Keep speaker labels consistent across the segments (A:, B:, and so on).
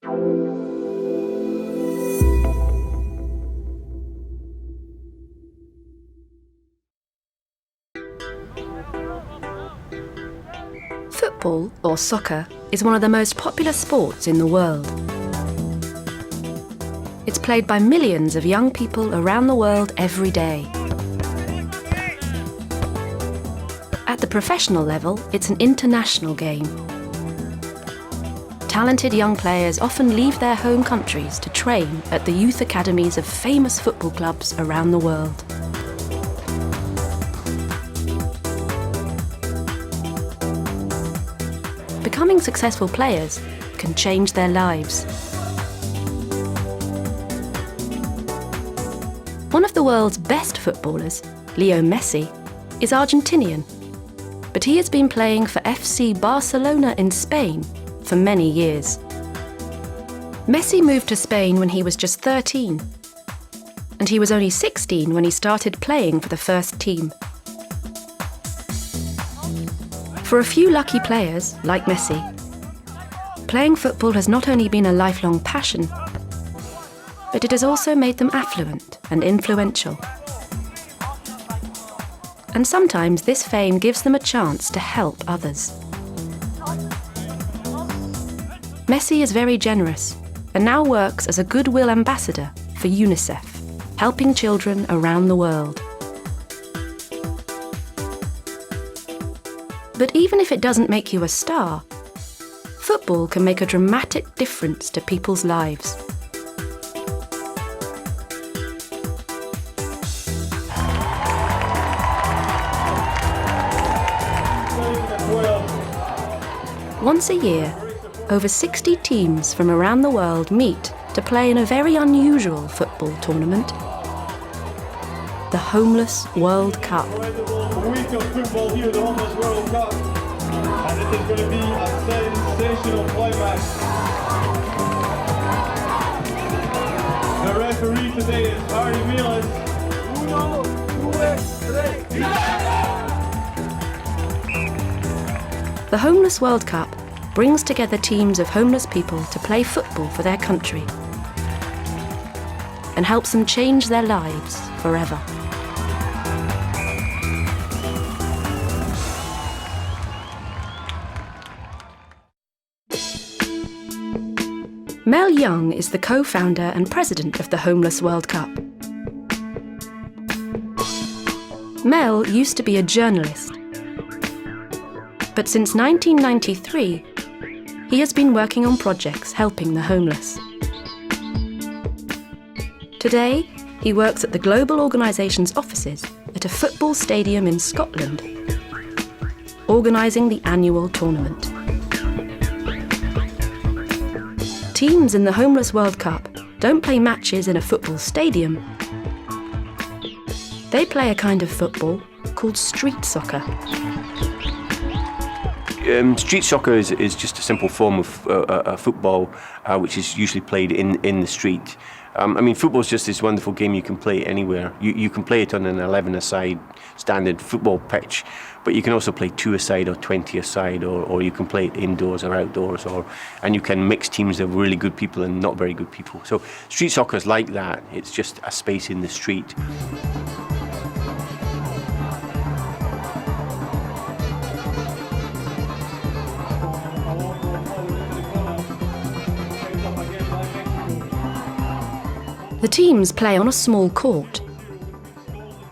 A: Football, or soccer, is one of the most popular sports in the world. It's played by millions of young people around the world every day. At the professional level, it's an international game. Talented young players often leave their home countries to train at the youth academies of famous football clubs around the world. Becoming successful players can change their lives. One of the world's best footballers, Leo Messi, is Argentinian, but he has been playing for FC Barcelona in Spain for many years. Messi moved to Spain when he was just 13, and he was only 16 when he started playing for the first team. For a few lucky players, like Messi, playing football has not only been a lifelong passion, but it has also made them affluent and influential. And sometimes this fame gives them a chance to help others. Messi is very generous and now works as a goodwill ambassador for UNICEF, helping children around the world. But even if it doesn't make you a star, football can make a dramatic difference to people's lives. Once a year, over 60 teams from around the world meet to play in a very unusual football tournament, the Homeless World Cup.
B: A week of football here, the Homeless World Cup, and it is going to be a sensational climax. The referee today is Harry Milas. 1, 2, 3.
A: The Homeless World Cup brings together teams of homeless people to play football for their country and helps them change their lives forever. Mel Young is the co-founder and president of the Homeless World Cup. Mel used to be a journalist, but since 1993, he has been working on projects helping the homeless. Today, he works at the global organisation's offices at a football stadium in Scotland, organising the annual tournament. Teams in the Homeless World Cup don't play matches in a football stadium. They play a kind of football called street soccer.
C: Street soccer is just a simple form of football which is usually played in the street. Football is just this wonderful game you can play anywhere. You can play it on an 11-a-side standard football pitch, but you can also play 2-a-side or 20-a-side, or you can play it indoors or outdoors, and you can mix teams of really good people and not very good people. So street soccer is like that. It's just a space in the street.
A: The teams play on a small court.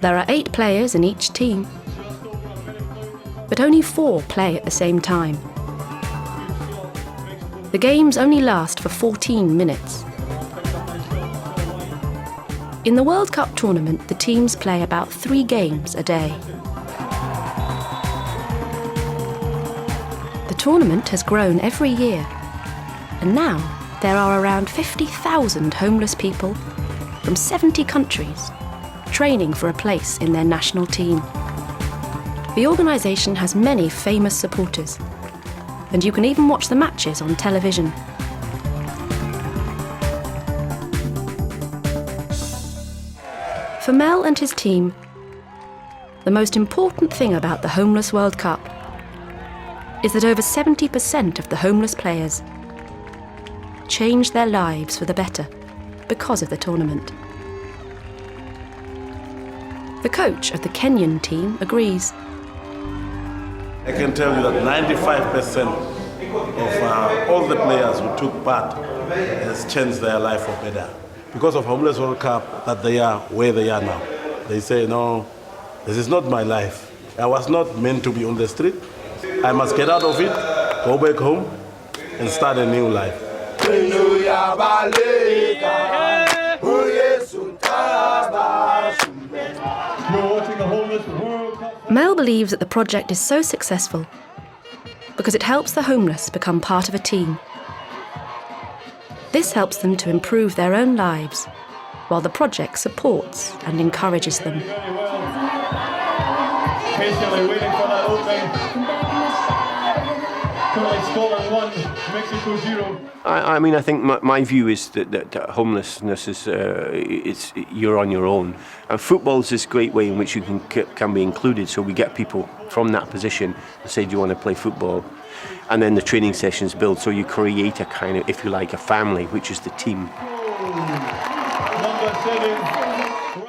A: There are 8 players in each team, but only 4 play at the same time. The games only last for 14 minutes. In the World Cup tournament, the teams play about 3 games a day. The tournament has grown every year, and now there are around 50,000 homeless people from 70 countries training for a place in their national team. The organisation has many famous supporters, and you can even watch the matches on television. For Mel and his team, the most important thing about the Homeless World Cup is that over 70% of the homeless players change their lives for the better because of the tournament. The coach of the Kenyan team agrees.
D: I can tell you that 95% of all the players who took part has changed their life for better. Because of Homeless World Cup, that they are where they are now. They say, no, this is not my life. I was not meant to be on the street. I must get out of it, go back home, and start a new life.
A: Mel believes that the project is so successful because it helps the homeless become part of a team. This helps them to improve their own lives, while the project supports and encourages them.
B: Patiently waiting for that opening. Currently Scotland 1, Mexico 0.
C: I think my view is that homelessness is you're on your own, and football is this great way in which you can be included. So we get people from that position and say, do you want to play football? And then the training sessions build, so you create a kind of, if you like, a family, which is the team.
B: Number 7.